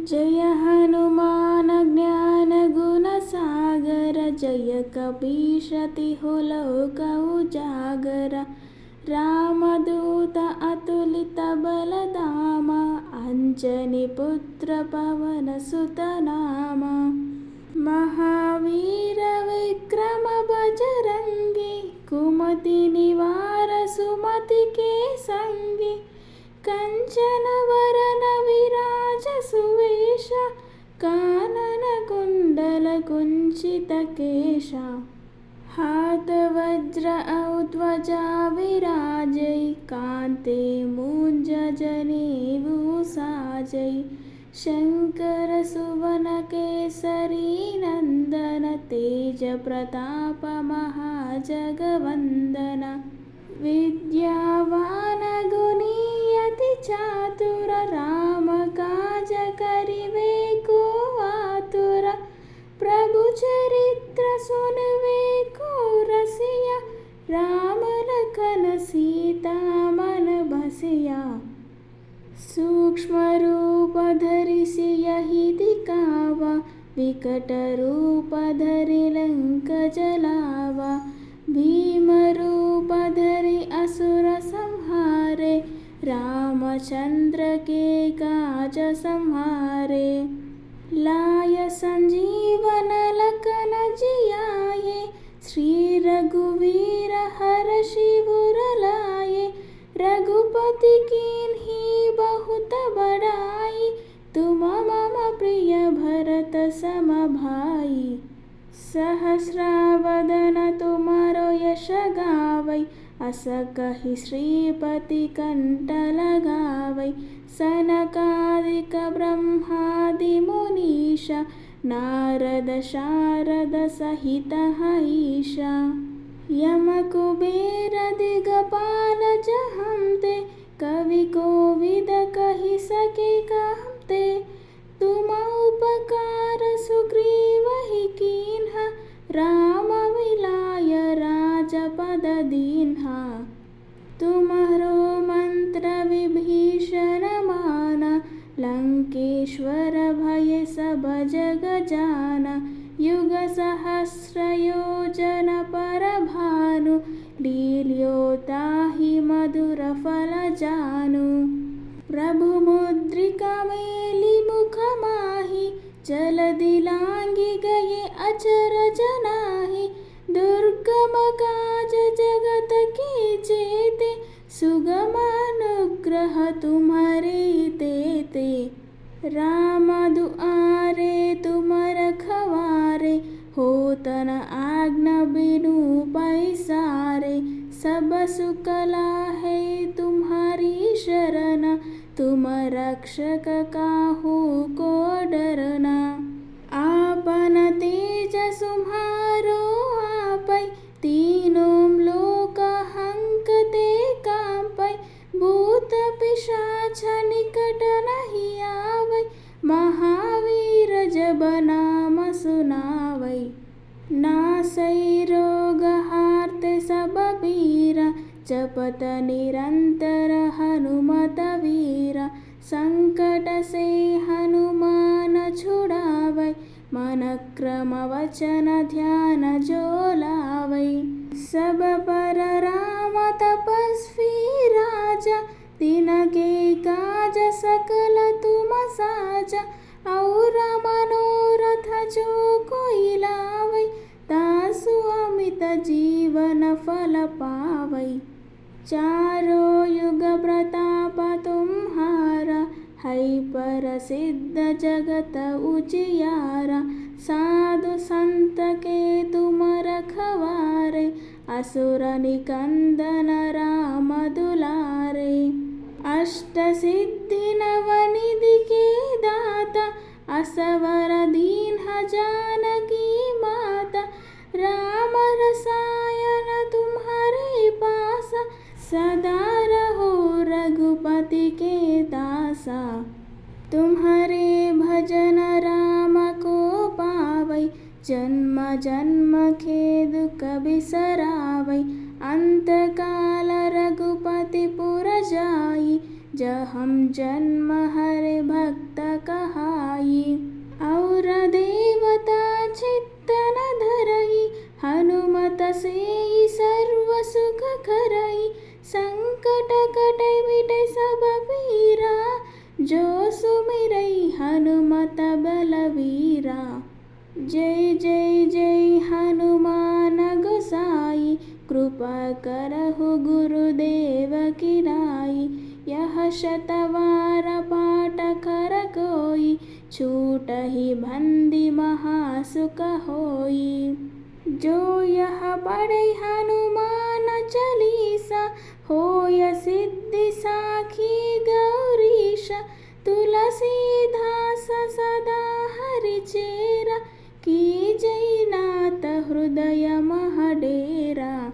जय हनुमान ज्ञान गुण सागर। जय कपीश तिहु लोक उजागर। रामदूत अतुलित बल धाम। अंजनी पुत्र पवन सुत नाम। महावीर विक्रम बजरंगी। कुमति निवार सुमति के संगी। कंचन वरन विराज सुवेश। कानन कुंडल कुंचित केश। हाथ वज्र औ ध्वजा विराजै। कांते मूंज जनेऊ साजै। शंकर सुवन केसरी नंदन। तेज प्रताप महाजगवंदन। विद्यावान गुणी अति चातुर। राम काज करिबे को आतुर। प्रभु चरित्र सुनबे को रसिया। राम लखन सीता मन बसिया। सूक्ष्म रूप धरि सियहि दिखावा। विकट रूप धरि लंक जलावा। भीम रूप धरि असुर संहारे। रामचंद्र के काज संहारे। लाय संजीवन लखन जियाए। श्री रघुवीर हर्षि उर लाए। रघुपति कीन्ही बहुत बड़ाई। तुम मम प्रिय भरत सम भाई। सहस्रवदन तुमरो यश गावै। अस कहि श्रीपति कंठ लगावै। सनकादिक ब्रह्मादि मुनीश। नारद शारद सहित ईश। यम कुबेर दिगपाल जहंते। कवि कोविद कहि सके कहते। तुम उपकार सुग्रीवहि कीन्हा। राम मिलाय राजपद दीन्हा। तुम्हरो मंत्र विभीषण माना। लंकेश्वर भय सब जग जाना। युग सहस्र योजन पर भानु। लील्योताहि मधुर फल जानु। प्रभु मुद्रिका मेलि मुख माहि। जलधि लांघि गए अचरज नाहि। दुर्गम काज जगत के जेते। सुगम अनुग्रह तुम्हारे तेते। राम दुआरे तुम रखवारे। होत न आज्ञा बिनु पैसारे। सब सुख लाहे तुम्हारी शरण। तुम रक्षक काहू को डरना। आपन तेज तुम्हारो आपै। तीनों लोक हंकते कांपै। भूत पिशाच निकट नहीं आवै। महावीर जब नाम सुनावै। नासै रोग हारते सब पीरा। जपत निरंतर हनुमत वीरा। संकट से हनुमान छुड़ावै। मन क्रम वचन ध्यान जो लावै। सब पर राम तपस्वी राजा। तिनके काज सकल तुम साजा। और मनोरथ जो कोई लावै। तासु अमित जीवन फल पावै। चारों युग प्रताप तुम्हारा। है प्रसिद्ध जगत उजियारा। साधु संत के तुम रखवारे। असुर निकंदन राम दुलारे। अष्ट सिद्धि नवनिधि के दाता। असवर दीन्ह जानकी माता। राम रसायन तुम्हारे पासा। सदा रहो रघुपति के दासा। तुम्हारे भजन राम को पावै। जन्म जन्म के दुख बिसरावै। अंत काल रघुपति पुर जाई। जहम जन्म हरे भक्त कहाई। जो सुमिरै हनुमत बलवीरा। जय जय जय हनुमान गोसाई, कृपा करहु गुरुदेव की नाई। यह शतवार पाठ कर कोई, छूटहि बंदी महासुख होई। जो यह पढ़ै हनुमान चालीसा, होय सिद्धि साखी गौरीश। तुलसीदास सदा हरिचेरा, कीजै नाथ हृदय मह डेरा।